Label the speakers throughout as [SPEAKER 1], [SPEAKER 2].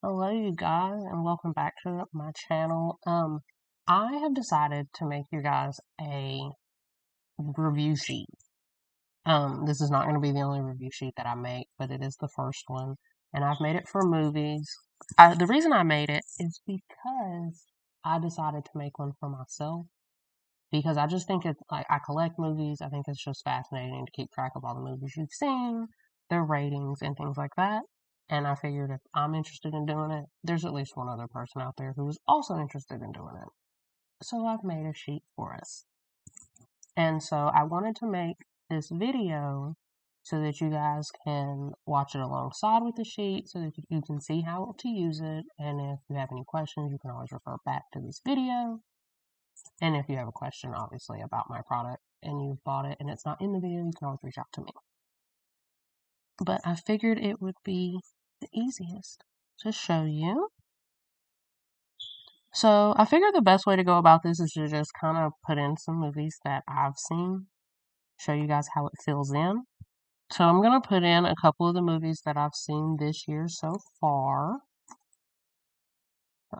[SPEAKER 1] Hello, you guys, and welcome back to my channel. I have decided to make you guys a review sheet. This is not going to be the only review sheet that I make, but it is the first one, and I've made it for movies. The reason I made it is because I decided to make one for myself, because I just think it's like I collect movies. I think it's just fascinating to keep track of all the movies you've seen, their ratings, and things like that. And I figured if I'm interested in doing it, there's at least one other person out there who is also interested in doing it. So I've made a sheet for us. And so I wanted to make this video so that you guys can watch it alongside with the sheet so that you can see how to use it. And if you have any questions, you can always refer back to this video. And if you have a question, obviously, about my product and you've bought it and it's not in the video, you can always reach out to me. But I figured it would be the easiest to show you. So I figured the best way to go about this is to just kind of put in some movies that I've seen, show you guys how it fills in. So I'm going to put in a couple of the movies that I've seen this year so far.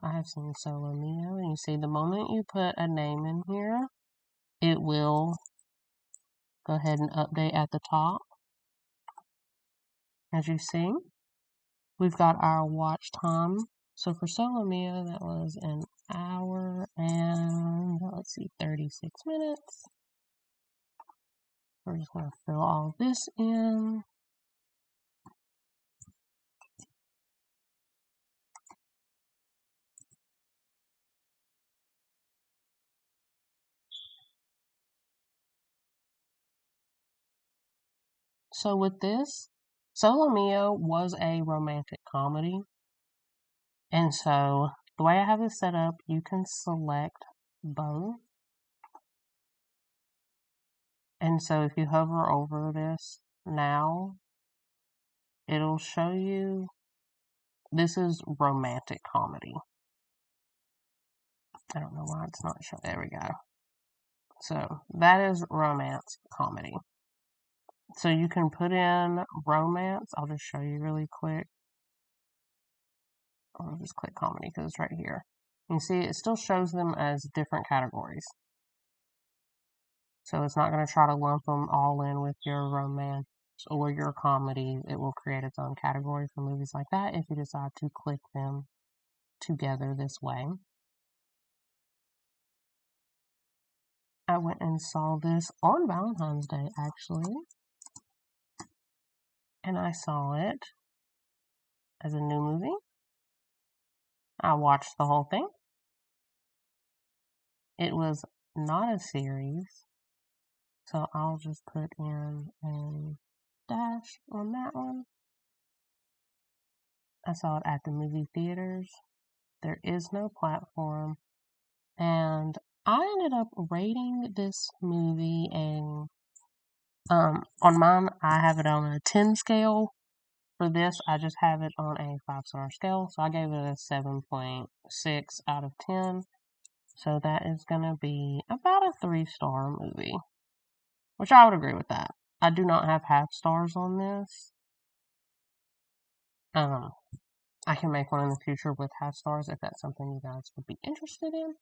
[SPEAKER 1] I have seen Solo Mio, and you see the moment you put a name in here, it will go ahead and update at the top. As you see, we've got our watch time. So for Solo Mio, that was an hour and, let's see, 36 minutes. We're just going to fill all this in. So with this, Solo Mio was a romantic comedy. And so the way I have this set up, you can select both. And so if you hover over this now, it'll show you this is romantic comedy. I don't know why it's not showing. There we go. So that is romance comedy. So you can put in romance. I'll just show you really quick. I'll just click comedy because it's right here. You see, it still shows them as different categories. So it's not going to try to lump them all in with your romance or your comedy. It will create its own category for movies like that if you decide to click them together this way. I went and saw this on Valentine's Day, actually. And I saw it as a new movie. I watched the whole thing. It was not a series, so I'll just put in a dash on that one. I saw it at the movie theaters. There is no platform. And I ended up rating this movie and on mine I have it on a 10 scale. For this, I just have it on a 5-star scale, so I gave it a 7.6 out of 10. So that is going to be about a 3-star movie, which I would agree with that. I do not have half stars on this. I can make one in the future with half stars if that's something you guys would be interested in.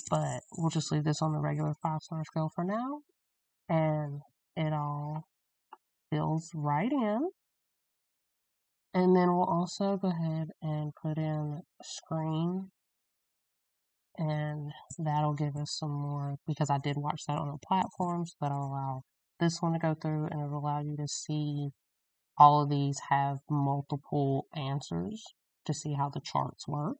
[SPEAKER 1] But we'll just leave this on the regular 5-star scale for now. And it all fills right in. And then we'll also go ahead and put in screen. And that'll give us some more, because I did watch that on a platform, so that'll allow this one to go through and it'll allow you to see all of these have multiple answers to see how the charts work.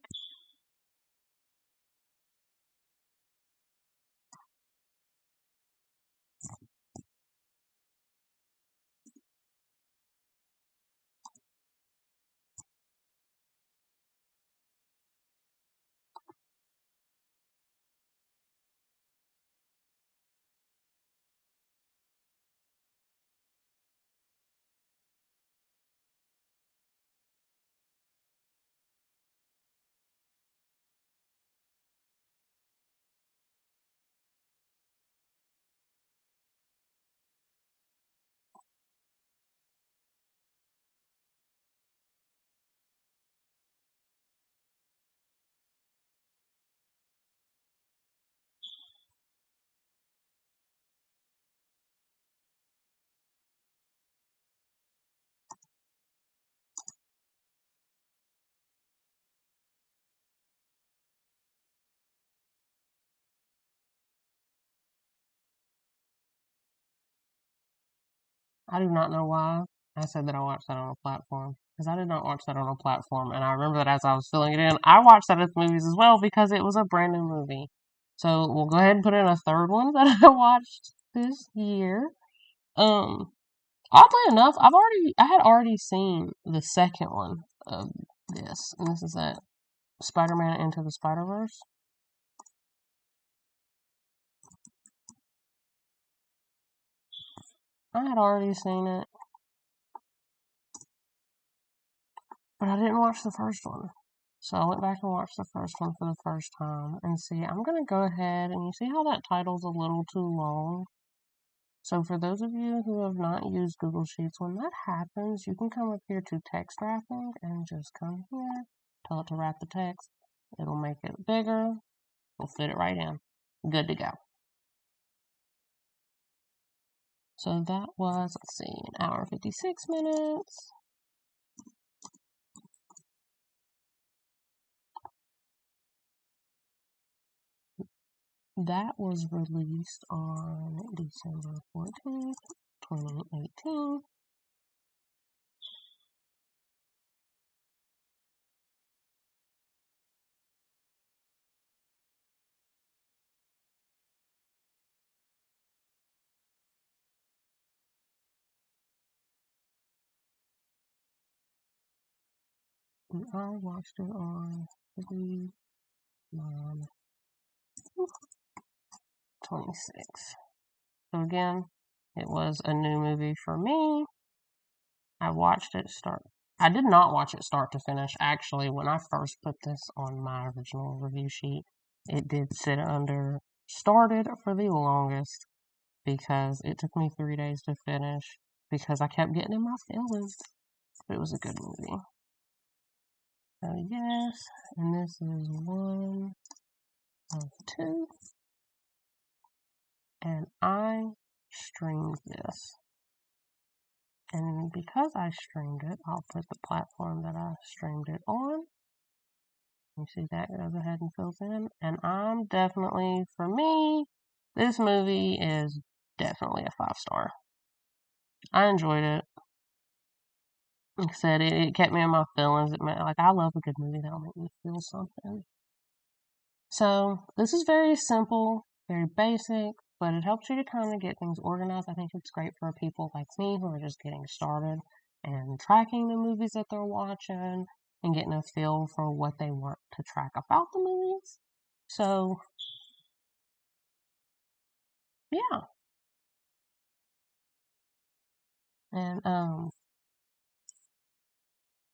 [SPEAKER 1] I do not know why I said that I watched that on a platform. Because I did not watch that on a platform. And I remember that as I was filling it in, I watched that at the movies as well because it was a brand new movie. So we'll go ahead and put in a third one that I watched this year. Um, Oddly enough, I had already seen the second one of this, and this is that Spider-Man Into the Spider-Verse. I had already seen it, but I didn't watch the first one. So I went back and watched the first one for the first time, and see, I'm gonna go ahead, and you see how that title's a little too long? So for those of you who have not used Google Sheets, when that happens, you can come up here to text wrapping and just come here, tell it to wrap the text. It'll make it bigger. We'll fit it right in. Good to go. So that was, let's see, an hour and 56 minutes. That was released on December 14th, 2018. And I watched it on 3/9/26. So again, it was a new movie for me. I watched it start. I did not watch it start to finish. Actually, when I first put this on my original review sheet, it did sit under started for the longest because it took me 3 days to finish because I kept getting in my feelings. But it was a good movie. So yes, and this is 1 of 2. And I streamed this. And because I streamed it, I'll put the platform that I streamed it on. You see that goes ahead and fills in. And I'm definitely, for me, this movie is definitely a 5-star. I enjoyed it. Like I said, it kept me in my feelings. I love a good movie that'll make me feel something. So this is very simple, very basic, but it helps you to kind of get things organized. I think it's great for people like me who are just getting started and tracking the movies that they're watching and getting a feel for what they want to track about the movies. So, yeah. And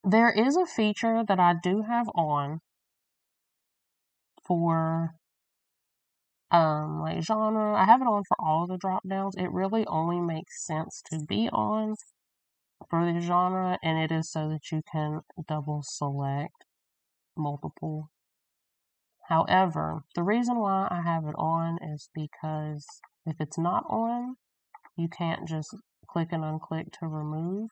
[SPEAKER 1] there is a feature that I do have on for like genre. I have it on for all of the drop downs. It really only makes sense to be on for the genre, and it is so that you can double select multiple. However, the reason why I have it on is because if it's not on, you can't just click and unclick to remove.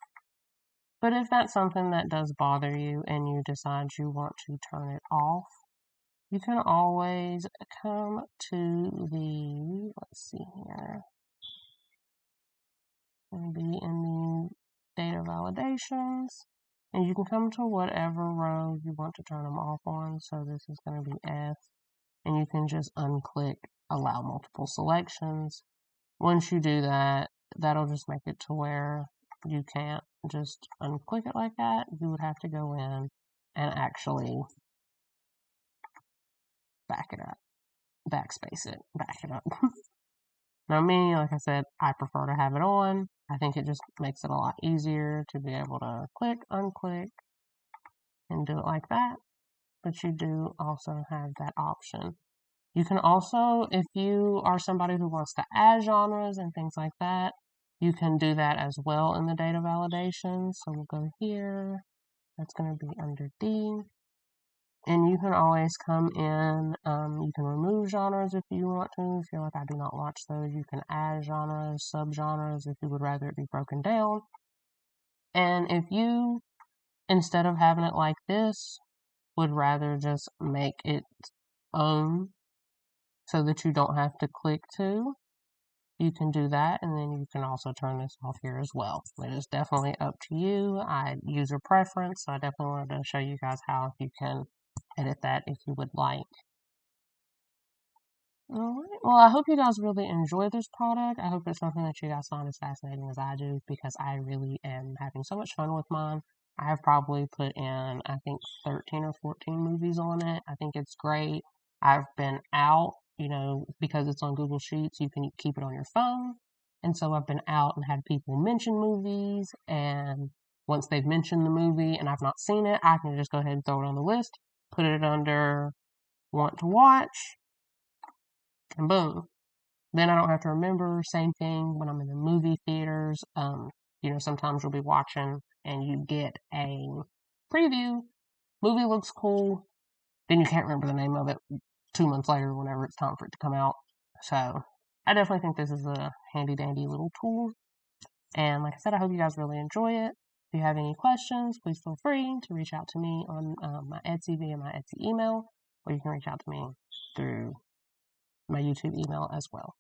[SPEAKER 1] But if that's something that does bother you and you decide you want to turn it off, you can always come to the, let's see here, maybe in the data validations, and you can come to whatever row you want to turn them off on. So this is going to be F, and you can just unclick allow multiple selections. Once you do that, that'll just make it to where you can't just unclick it like that. You would have to go in and actually back it up, backspace it, back it up. Now me, like I said, I prefer to have it on. I think it just makes it a lot easier to be able to click, unclick, and do it like that. But you do also have that option. You can also, if you are somebody who wants to add genres and things like that, you can do that as well in the data validation. So we'll go here. That's going to be under D. And you can always come in, you can remove genres if you want to. If you're like, I do not watch those, you can add genres, subgenres if you would rather it be broken down. And if you, instead of having it like this, would rather just make it own so that you don't have to click to, you can do that, and then you can also turn this off here as well. It is definitely up to you. I user preference, so I definitely wanted to show you guys how you can edit that if you would like. Alright, well, I hope you guys really enjoy this product. I hope it's something that you guys find as fascinating as I do, because I really am having so much fun with mine. I have probably put in, I think, 13 or 14 movies on it. I think it's great. I've been out, because it's on Google Sheets, you can keep it on your phone. And so I've been out and had people mention movies, and once they've mentioned the movie and I've not seen it, I can just go ahead and throw it on the list, put it under want to watch, and boom. Then I don't have to remember. Same thing when I'm in the movie theaters. Sometimes you'll be watching and you get a preview. Movie looks cool. Then you can't remember the name of it 2 months later whenever it's time for it to come out. So I definitely think this is a handy dandy little tool. And like I said, I hope you guys really enjoy it. If you have any questions, please feel free to reach out to me on my Etsy via my Etsy email, or you can reach out to me through my YouTube email as well.